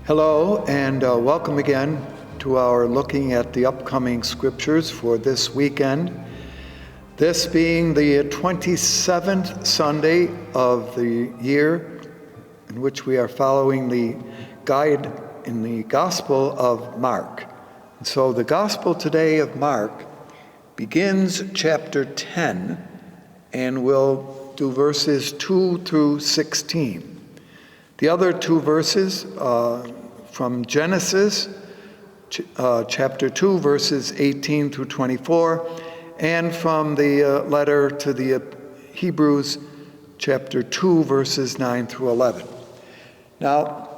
Hello, and welcome again to our looking at the upcoming scriptures for this weekend. This being the 27th Sunday of the year in which we are following the guide in the Gospel of Mark. And so the Gospel today of Mark begins chapter 10 and will do verses 2 through 16. The other two verses from Genesis, chapter 2, verses 18 through 24, and from the letter to the Hebrews, chapter 2, verses 9 through 11. Now,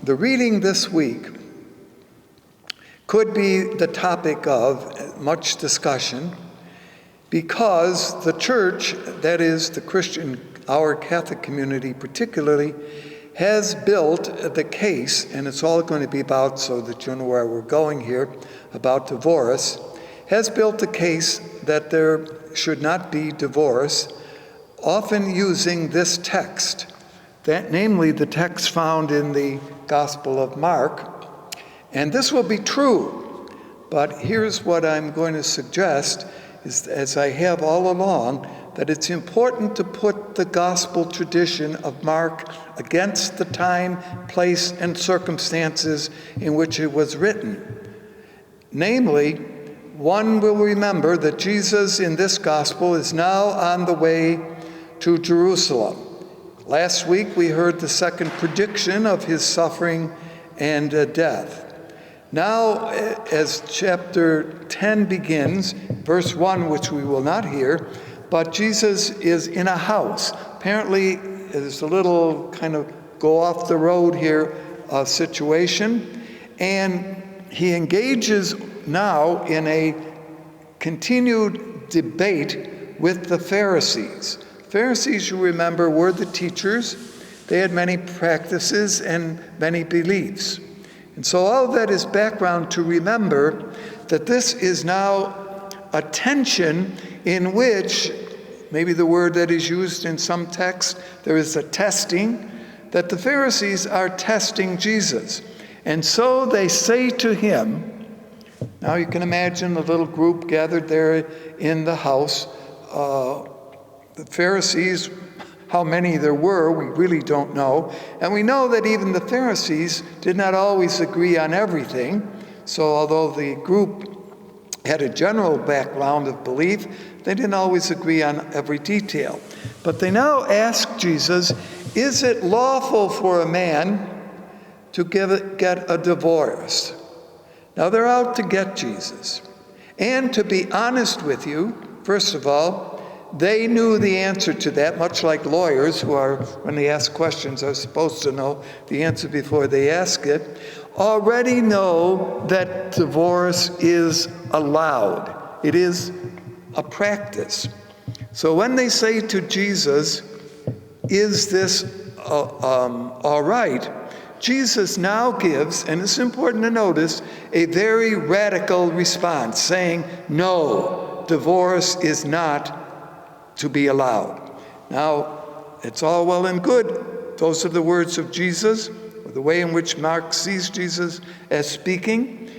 the reading this week could be the topic of much discussion because the church, that is the Christian, our Catholic community particularly, has built the case, and it's all going to be about, so that you know where we're going here, about divorce, has built the case that there should not be divorce, often using this text, that namely the text found in the Gospel of Mark. And this will be true, but here's what I'm going to suggest, is, as I have all along, that it's important to put the gospel tradition of Mark against the time, place, and circumstances in which it was written. Namely, one will remember that Jesus in this gospel is now on the way to Jerusalem. Last week we heard the second prediction of his suffering and death. Now, as chapter 10 begins, verse 1, which we will not hear, but Jesus is in a house. Apparently, there's a little kind of go off the road here situation, and he engages now in a continued debate with the Pharisees. Pharisees, you remember, were the teachers. They had many practices and many beliefs. And so all of that is background to remember that this is now a tension in which, maybe the word that is used in some texts, there is a testing, that the Pharisees are testing Jesus. And so they say to him, now you can imagine the little group gathered there in the house. The Pharisees, how many there were, we really don't know. And we know that even the Pharisees did not always agree on everything. So although the group had a general background of belief, they didn't always agree on every detail. But they now ask Jesus, is it lawful for a man to get a divorce? Now they're out to get Jesus. And to be honest with you, first of all, they knew the answer to that, much like lawyers who are, when they ask questions, are supposed to know the answer before they ask it, already know that divorce is allowed. It is a practice. So when they say to Jesus, is this all right? Jesus now gives, and it's important to notice, a very radical response, saying, no, divorce is not to be allowed. Now, it's all well and good. Those are the words of Jesus, or the way in which Mark sees Jesus as speaking.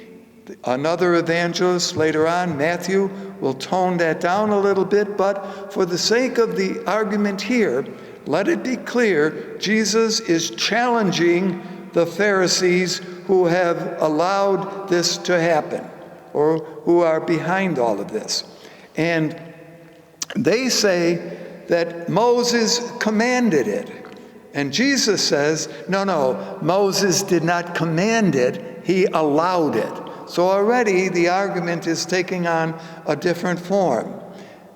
Another evangelist later on, Matthew, will tone that down a little bit, but for the sake of the argument here, let it be clear, Jesus is challenging the Pharisees who have allowed this to happen, or who are behind all of this. And they say that Moses commanded it. And Jesus says, no, Moses did not command it, he allowed it. So already the argument is taking on a different form.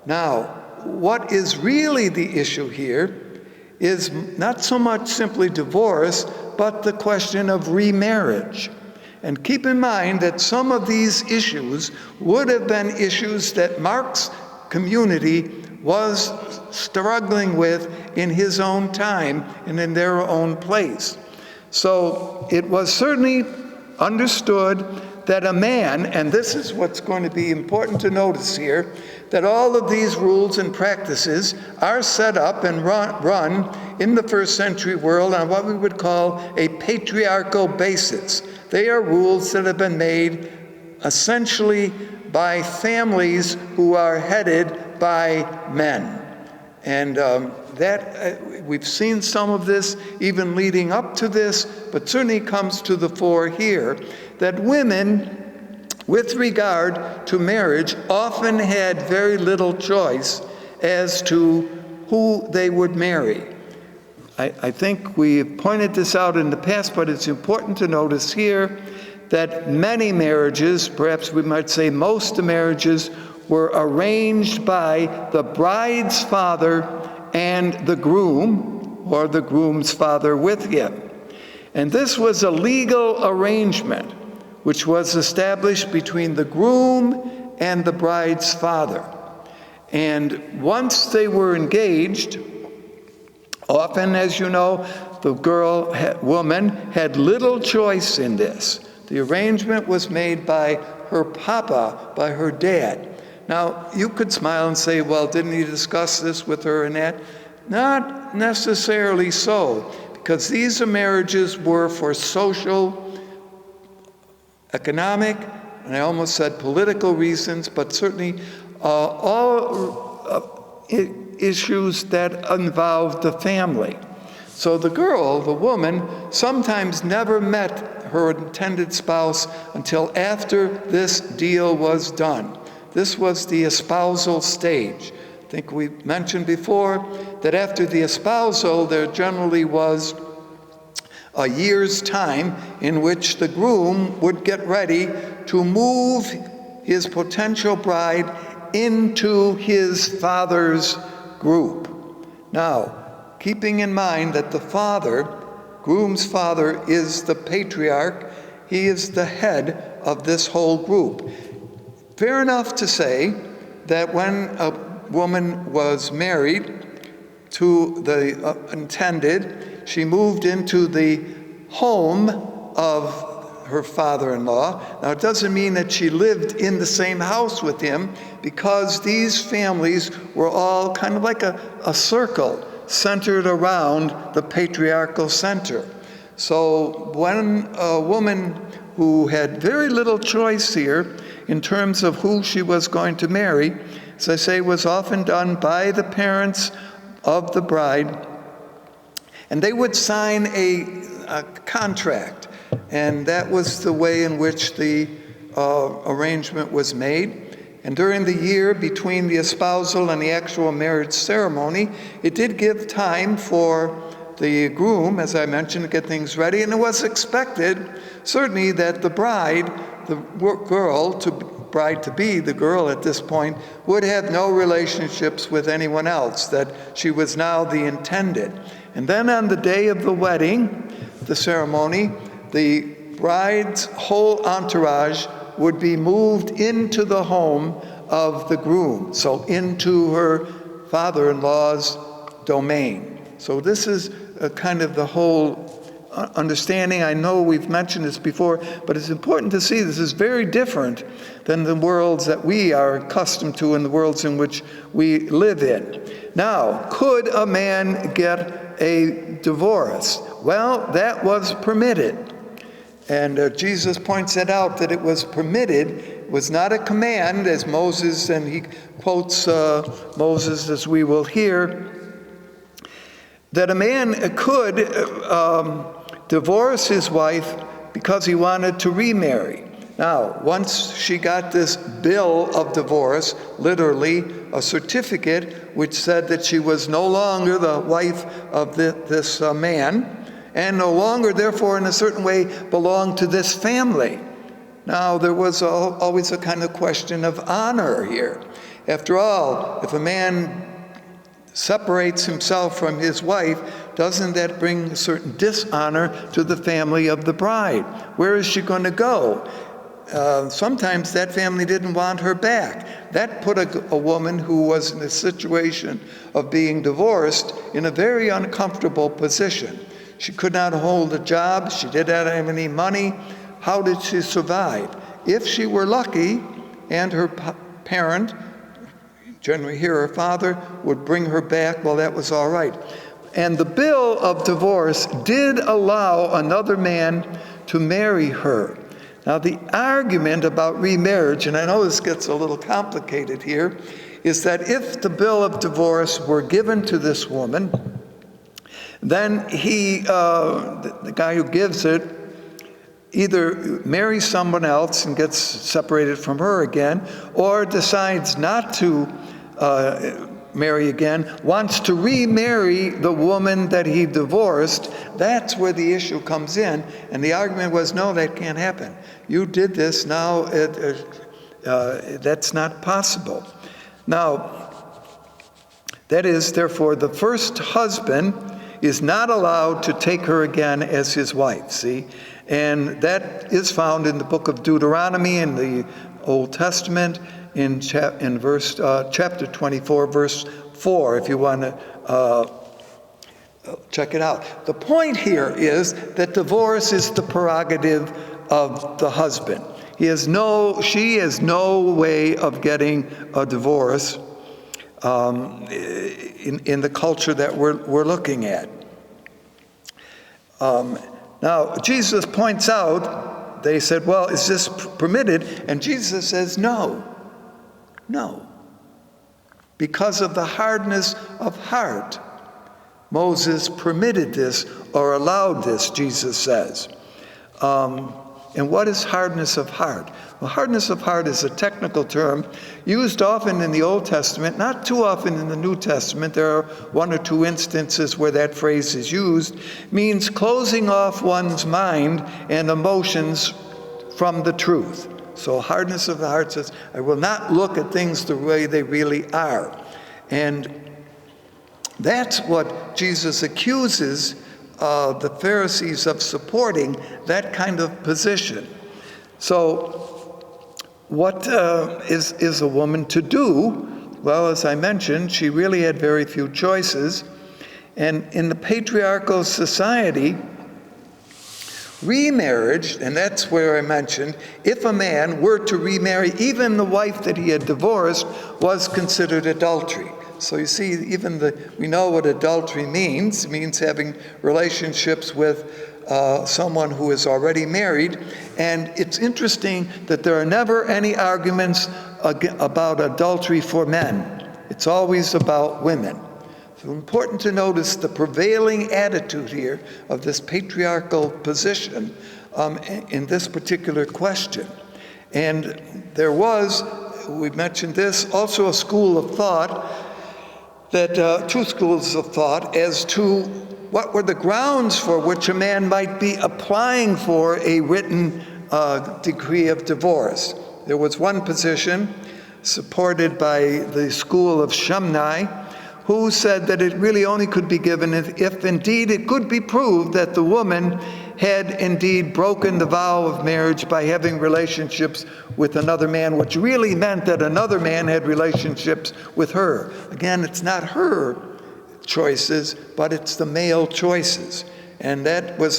Now, what is really the issue here is not so much simply divorce, but the question of remarriage. And keep in mind that some of these issues would have been issues that Mark's community was struggling with in his own time and in their own place. So it was certainly understood that a man, and this is what's going to be important to notice here, that all of these rules and practices are set up and run in the first century world on what we would call a patriarchal basis. They are rules that have been made essentially by families who are headed by men. And we've seen some of this even leading up to this, but certainly comes to the fore here, that women, with regard to marriage, often had very little choice as to who they would marry. I think we've pointed this out in the past, but it's important to notice here that many marriages, perhaps we might say most marriages, were arranged by the bride's father and the groom, or the groom's father with him. And this was a legal arrangement which was established between the groom and the bride's father. And once they were engaged, often, as you know, the woman had little choice in this. The arrangement was made by her papa, by her dad. Now, you could smile and say, well, didn't he discuss this with her and that? Not necessarily so, because these marriages were for social, economic, and I almost said political reasons, but certainly all issues that involved the family. So the girl, the woman, sometimes never met her intended spouse until after this deal was done. This was the espousal stage. I think we mentioned before that after the espousal, there generally was a year's time in which the groom would get ready to move his potential bride into his father's group. Now, keeping in mind that the father, groom's father, is the patriarch, he is the head of this whole group. Fair enough to say that when a woman was married to the intended, she moved into the home of her father-in-law. Now, it doesn't mean that she lived in the same house with him, because these families were all kind of like a circle centered around the patriarchal center. So when a woman who had very little choice here in terms of who she was going to marry, as I say, was often done by the parents of the bride, and they would sign a contract, and that was the way in which the arrangement was made. And during the year between the espousal and the actual marriage ceremony, it did give time for the groom, as I mentioned, to get things ready, and it was expected, certainly, that the bride, the bride-to-be, the girl at this point, would have no relationships with anyone else, that she was now the intended. And then on the day of the wedding, the ceremony, the bride's whole entourage would be moved into the home of the groom, so into her father-in-law's domain. So this is kind of the whole understanding. I know we've mentioned this before, but it's important to see this is very different than the worlds that we are accustomed to and the worlds in which we live in. Now, could a man get a divorce? Well, that was permitted. And Jesus points it out, that it was permitted, it was not a command, as Moses, and he quotes Moses, as we will hear, that a man could divorce his wife because he wanted to remarry. Now, once she got this bill of divorce, literally a certificate which said that she was no longer the wife of this man, and no longer, therefore, in a certain way, belonged to this family. Now, there was always a kind of question of honor here. After all, if a man separates himself from his wife, doesn't that bring a certain dishonor to the family of the bride? Where is she going to go? Sometimes that family didn't want her back. That put a woman who was in a situation of being divorced in a very uncomfortable position. She could not hold a job. She did not have any money. How did she survive? If she were lucky and her parent, generally here her father, would bring her back. Well, that was all right. And the bill of divorce did allow another man to marry her. Now, the argument about remarriage, and I know this gets a little complicated here, is that if the bill of divorce were given to this woman, then he, the guy who gives it, either marries someone else and gets separated from her again, or decides not to marry again, wants to remarry the woman that he divorced. That's where the issue comes in. And the argument was, no, that can't happen. You did this, now that's not possible. Now, that is, therefore, the first husband is not allowed to take her again as his wife, see? And that is found in the book of Deuteronomy in the Old Testament, in chapter 24, verse 4, if you want to check it out. The point here is that divorce is the prerogative of the husband. She has no way of getting a divorce in the culture that we're looking at. Now, Jesus points out, they said, well, is this permitted? And Jesus says, no. Because of the hardness of heart, Moses permitted this or allowed this, Jesus says. And what is hardness of heart? Well, hardness of heart is a technical term used often in the Old Testament, not too often in the New Testament. There are one or two instances where that phrase is used. It means closing off one's mind and emotions from the truth. So hardness of the heart says, I will not look at things the way they really are. And that's what Jesus accuses the Pharisees of supporting, that kind of position. So what is a woman to do? Well, as I mentioned, she really had very few choices. And in the patriarchal society, remarriage, and that's where I mentioned, if a man were to remarry even the wife that he had divorced, was considered adultery. So you see, we know what adultery means. It means having relationships with someone who is already married. And it's interesting that there are never any arguments about adultery for men. It's always about women. So important to notice the prevailing attitude here of this patriarchal position in this particular question. And there was, we mentioned this, also a school of thought, that two schools of thought as to what were the grounds for which a man might be applying for a written decree of divorce. There was one position supported by the school of Shammai, who said that it really only could be given if indeed it could be proved that the woman had indeed broken the vow of marriage by having relationships with another man, which really meant that another man had relationships with her. Again, it's not her choices, but it's the male choices. And that was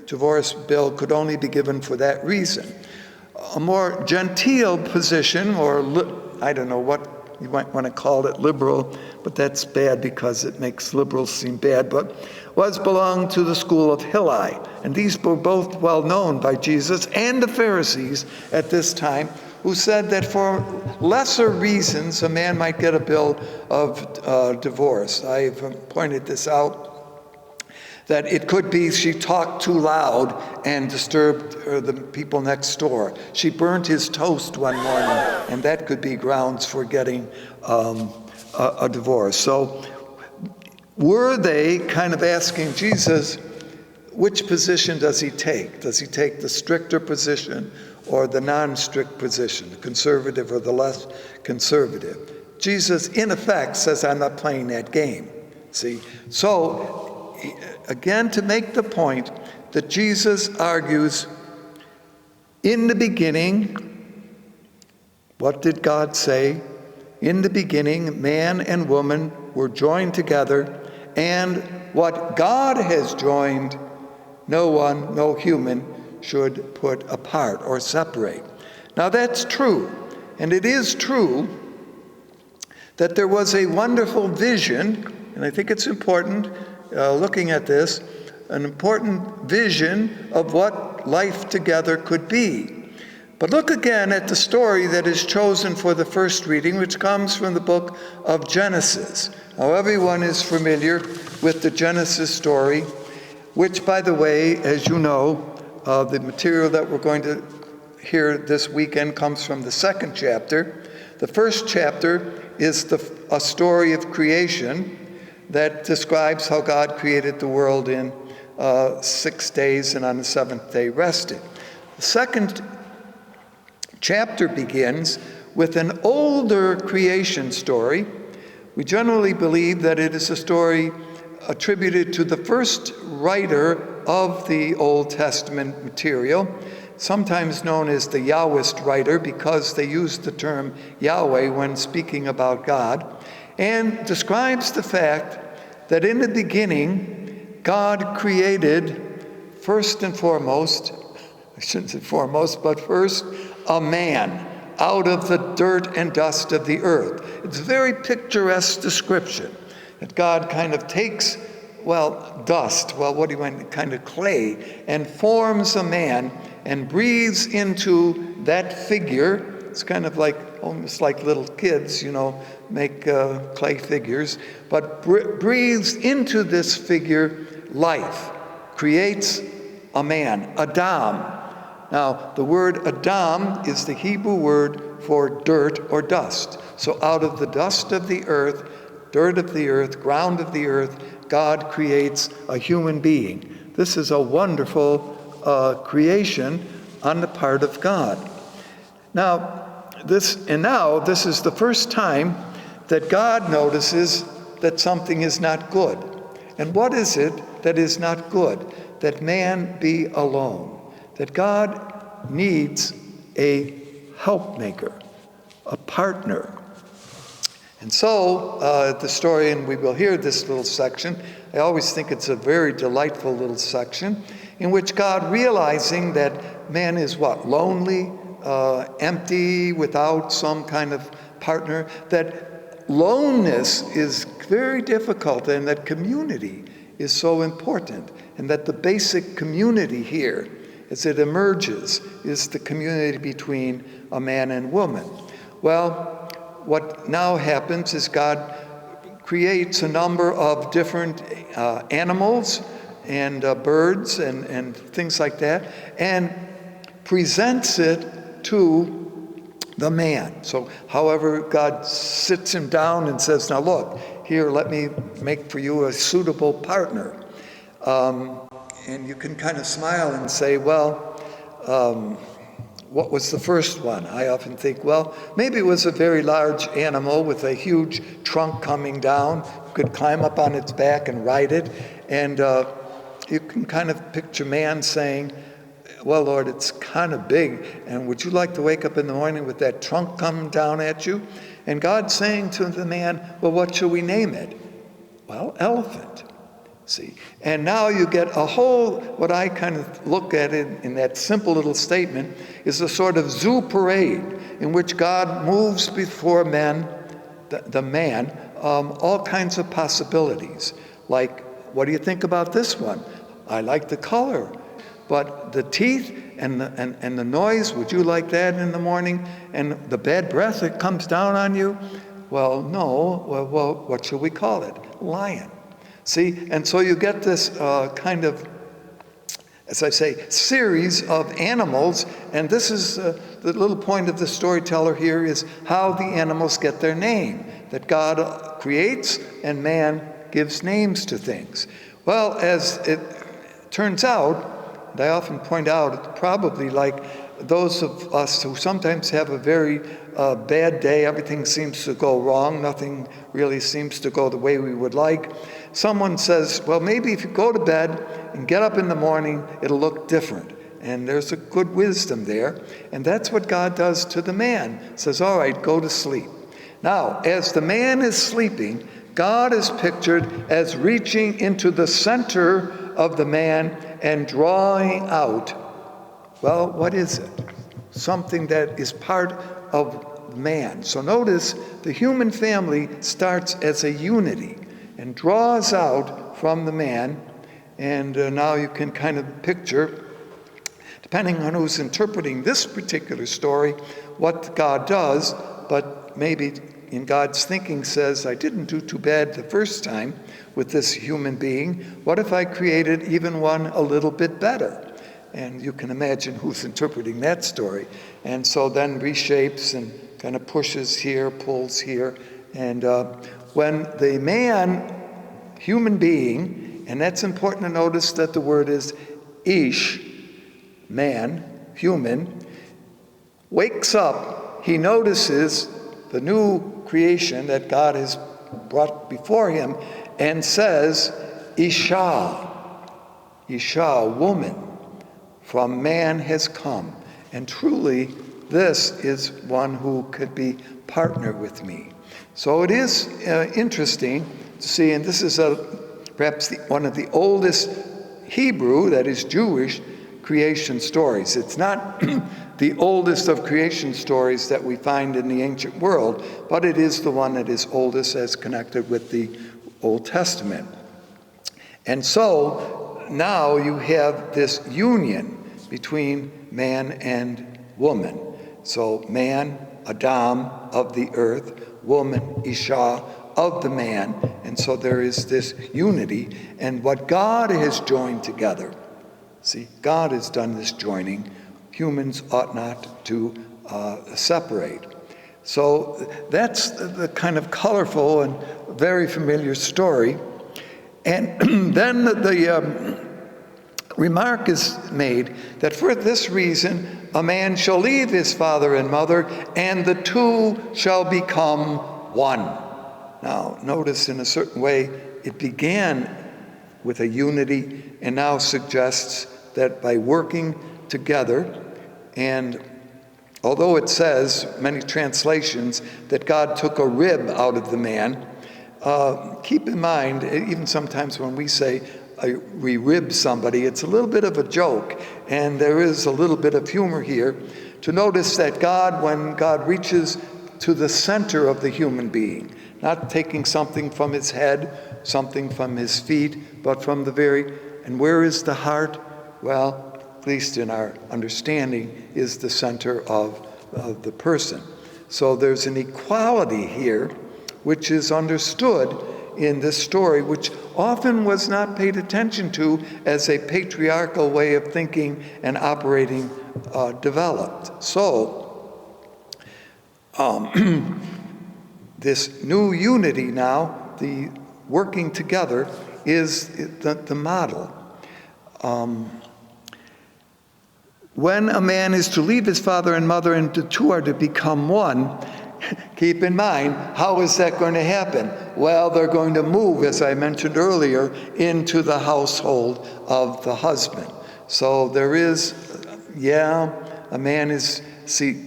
divorce bill could only be given for that reason. A more genteel position, or I don't know what you might want to call it, liberal, but that's bad because it makes liberals seem bad, but belonged to the school of Hillel. And these were both well known by Jesus and the Pharisees at this time, who said that for lesser reasons a man might get a bill of divorce. I've pointed this out, that it could be she talked too loud and disturbed the people next door. She burnt his toast one morning, and that could be grounds for getting a divorce. So were they kind of asking Jesus, which position does he take? Does he take the stricter position or the non-strict position, the conservative or the less conservative? Jesus, in effect, says, I'm not playing that game. See? So, again, to make the point that Jesus argues, in the beginning, what did God say? In the beginning, man and woman were joined together, and what God has joined, no human should put apart or separate. Now that's true, and it is true that there was a wonderful vision, and I think it's important, looking at this, an important vision of what life together could be. But look again at the story that is chosen for the first reading, which comes from the book of Genesis. Now, everyone is familiar with the Genesis story, which, by the way, as you know, the material that we're going to hear this weekend comes from the second chapter. The first chapter is a story of creation that describes how God created the world in 6 days and on the seventh day rested. The second chapter begins with an older creation story. We generally believe that it is a story attributed to the first writer of the Old Testament material, sometimes known as the Yahwist writer, because they use the term Yahweh when speaking about God, and describes the fact that in the beginning, God created first and foremost, I shouldn't say foremost, but first, a man out of the dirt and dust of the earth. It's a very picturesque description that God kind of takes, dust, kind of clay, and forms a man and breathes into that figure. It's kind of like, almost like little kids, make clay figures, but breathes into this figure life, creates a man, Adam. Now, the word Adam is the Hebrew word for dirt or dust. So out of the dust of the earth, dirt of the earth, ground of the earth, God creates a human being. This is a wonderful creation on the part of God. Now, this is the first time that God notices that something is not good. And what is it that is not good? That man be alone. That God needs a helpmaker, a partner. And so the story, and we will hear this little section, I always think it's a very delightful little section, in which God, realizing that man is lonely, empty, without some kind of partner, that loneliness is very difficult, and that community is so important, and that the basic community here, as it emerges, is the community between a man and woman. Well, what now happens is God creates a number of different animals and birds and things like that, and presents it to the man. So, however, God sits him down and says, now look, here, let me make for you a suitable partner. And you can kind of smile and say, what was the first one? I often think, maybe it was a very large animal with a huge trunk coming down. You could climb up on its back and ride it. And you can kind of picture man saying, well, Lord, it's kind of big. And would you like to wake up in the morning with that trunk coming down at you? And God saying to the man, well, what shall we name it? Well, elephant. See, and now you get a whole, what I kind of look at in that simple little statement is a sort of zoo parade in which God moves before men, the man, all kinds of possibilities. Like, what do you think about this one? I like the color, but the teeth and the noise, would you like that in the morning? And the bad breath that comes down on you? Well, no. Well, what shall we call it? Lion. See, and so you get this kind of, as I say, series of animals, and this is the little point of the storyteller here is how the animals get their name, that God creates and man gives names to things. Well, as it turns out, and I often point out, probably like those of us who sometimes have a very bad day, everything seems to go wrong, nothing really seems to go the way we would like. Someone says, well, maybe if you go to bed and get up in the morning, it'll look different. And there's a good wisdom there. And that's what God does to the man. Says, all right, go to sleep. Now, as the man is sleeping, God is pictured as reaching into the center of the man and drawing out, well, what is it? Something that is part of man. So notice the human family starts as a unity and draws out from the man. And now you can kind of picture, depending on who's interpreting this particular story, what God does, but maybe in God's thinking says, I didn't do too bad the first time with this human being. What if I created even one a little bit better? And you can imagine who's interpreting that story. And so then reshapes and kind of pushes here, pulls here. And when the man, human being, and that's important to notice that the word is ish, man, human, wakes up, he notices the new creation that God has brought before him and says, Isha, woman, from man has come. And truly, this is one who could be partner with me. So it is interesting to see, and this is perhaps one of the oldest Hebrew, that is Jewish, creation stories. It's not the oldest of creation stories that we find in the ancient world, but it is the one that is oldest as connected with the Old Testament. And so now you have this union between man and woman. So man, Adam, of the earth, woman, Isha, of the man. And so there is this unity. And what God has joined together, see, God has done this joining. Humans ought not to separate. So that's the kind of colorful and very familiar story. And then the remark is made that for this reason a man shall leave his father and mother, and the two shall become one. Now, notice in a certain way it began with a unity and now suggests that by working together, and although it says, many translations, that God took a rib out of the man, keep in mind, even sometimes when we say we rib somebody, it's a little bit of a joke, and there is a little bit of humor here, to notice that God, when God reaches to the center of the human being, not taking something from his head, something from his feet, but from the very, and where is the heart? Well, at least in our understanding, is the center of the person. So there's an equality here, which is understood in this story, which often was not paid attention to as a patriarchal way of thinking and operating developed. So this new unity now, the working together, is the model. When a man is to leave his father and mother and the two are to become one, keep in mind, how is that going to happen? Well, they're going to move, as I mentioned earlier, into the household of the husband. So there is, a man is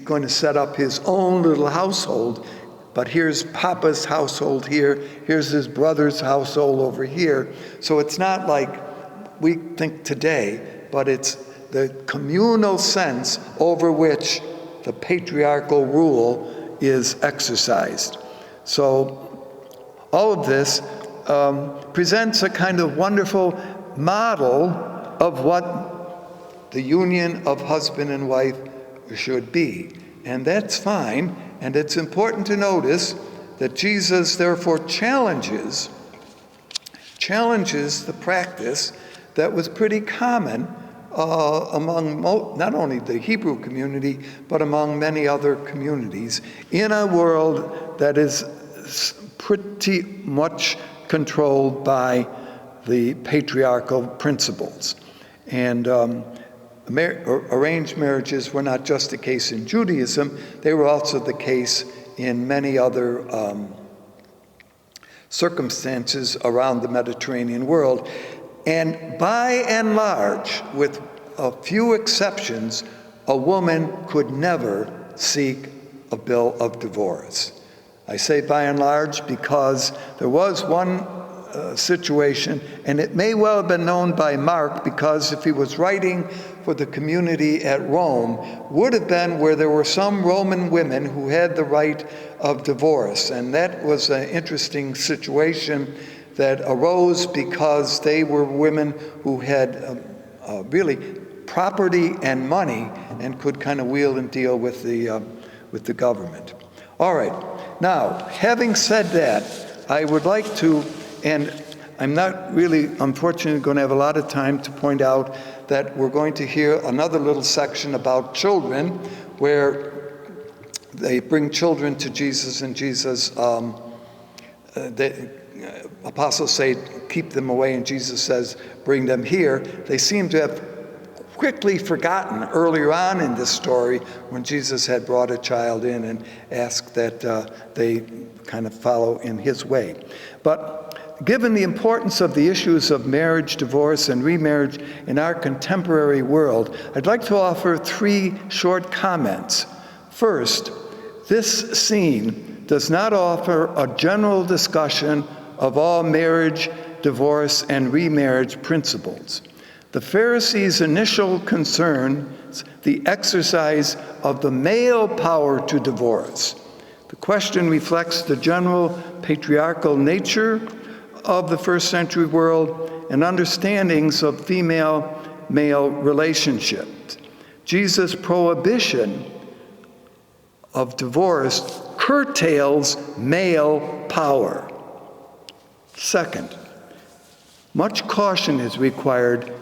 going to set up his own little household, but here's Papa's household here, here's his brother's household over here. So it's not like we think today, but it's the communal sense over which the patriarchal rule is exercised. So all of this presents a kind of wonderful model of what the union of husband and wife should be. And that's fine, and it's important to notice that Jesus therefore challenges the practice that was pretty common among not only the Hebrew community, but among many other communities in a world that is pretty much controlled by the patriarchal principles. And arranged marriages were not just the case in Judaism, they were also the case in many other circumstances around the Mediterranean world. And by and large, with a few exceptions, a woman could never seek a bill of divorce. I say by and large because there was one situation, and it may well have been known by Mark, because if he was writing for the community at Rome, would have been where there were some Roman women who had the right of divorce. And that was an interesting situation that arose because they were women who had really property and money and could kind of wheel and deal with the government. All right, now, having said that, I would like to, and I'm not really, unfortunately, going to have a lot of time to point out that we're going to hear another little section about children, where they bring children to Jesus, and Jesus, the apostles say, keep them away, and Jesus says, bring them here. They seem to have quickly forgotten earlier on in this story when Jesus had brought a child in and asked that they kind of follow in his way. But given the importance of the issues of marriage, divorce, and remarriage in our contemporary world, I'd like to offer 3 short comments. First, this scene does not offer a general discussion of all marriage, divorce, and remarriage principles. The Pharisees' initial concerns, the exercise of the male power to divorce. The question reflects the general patriarchal nature of the first century world and understandings of female-male relationships. Jesus' prohibition of divorce curtails male power. Second, much caution is required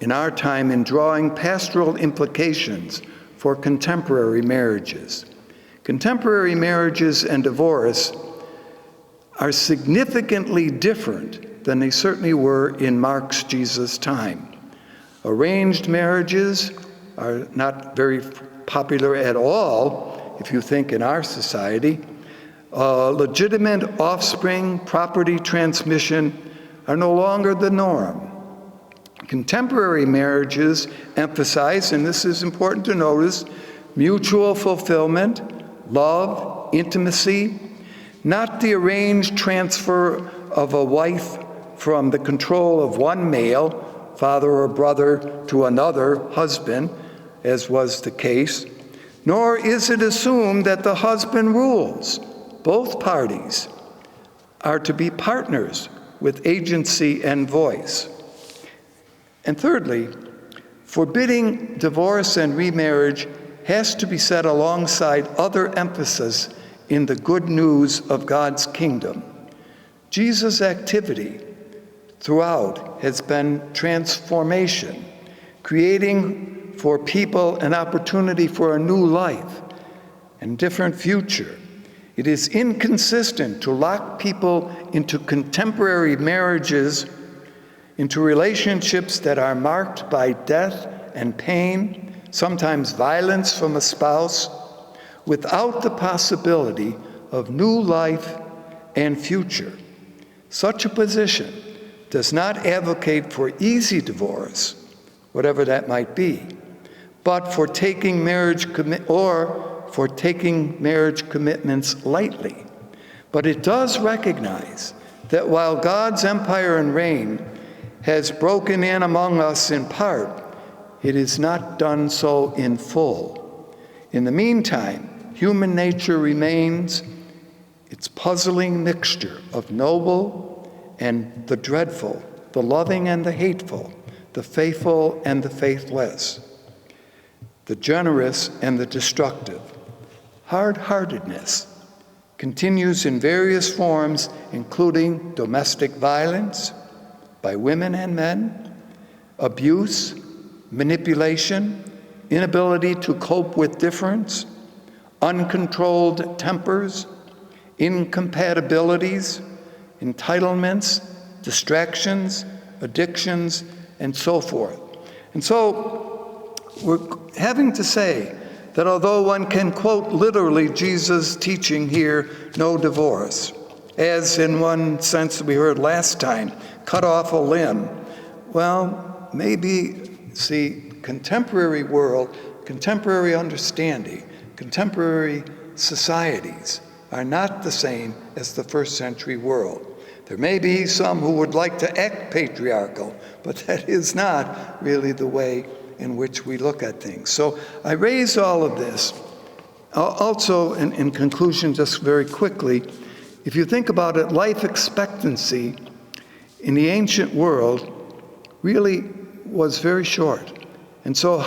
in our time in drawing pastoral implications for contemporary marriages. Contemporary marriages and divorce are significantly different than they certainly were in Mark's Jesus' time. Arranged marriages are not very popular at all, if you think in our society. Legitimate offspring, property transmission are no longer the norm. Contemporary marriages emphasize, and this is important to notice, mutual fulfillment, love, intimacy, not the arranged transfer of a wife from the control of one male, father or brother, to another, husband, as was the case, nor is it assumed that the husband rules. Both parties are to be partners with agency and voice. And thirdly, forbidding divorce and remarriage has to be set alongside other emphasis in the good news of God's kingdom. Jesus' activity throughout has been transformation, creating for people an opportunity for a new life and different future. It is inconsistent to lock people into contemporary marriages, into relationships that are marked by death and pain, sometimes violence from a spouse, without the possibility of new life and future. Such a position does not advocate for easy divorce, whatever that might be, but for taking marriage commitments lightly. But it does recognize that while God's empire and reign has broken in among us in part, it is not done so in full. In the meantime, human nature remains its puzzling mixture of noble and the dreadful, the loving and the hateful, the faithful and the faithless, the generous and the destructive. Hard-heartedness continues in various forms, including domestic violence by women and men, abuse, manipulation, inability to cope with difference, uncontrolled tempers, incompatibilities, entitlements, distractions, addictions, and so forth. And so we're having to say that although one can quote literally Jesus' teaching here, no divorce, as in one sense we heard last time, cut off a limb, well, maybe, see, contemporary world, contemporary understanding, contemporary societies are not the same as the first century world. There may be some who would like to act patriarchal, but that is not really the way in which we look at things. So I raise all of this. Also, in conclusion, just very quickly, if you think about it, life expectancy in the ancient world really was very short. And so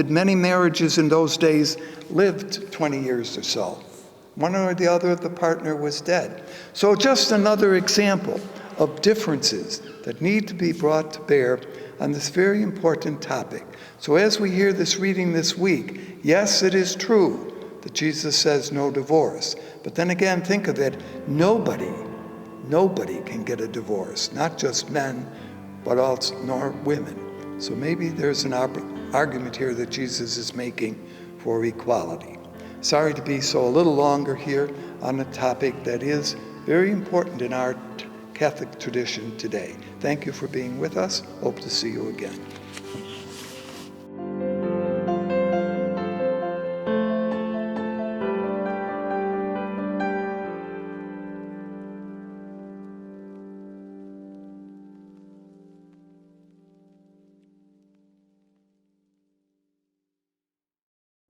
many marriages in those days lived 20 years or so. One or the other of the partner was dead. So just another example of differences that need to be brought to bear on this very important topic. So as we hear this reading this week, yes, it is true that Jesus says no divorce. But then again, think of it, nobody can get a divorce, not just men, but also nor women. So maybe there's an argument here that Jesus is making for equality. Sorry to be so a little longer here on a topic that is very important in our Catholic tradition today. Thank you for being with us. Hope to see you again.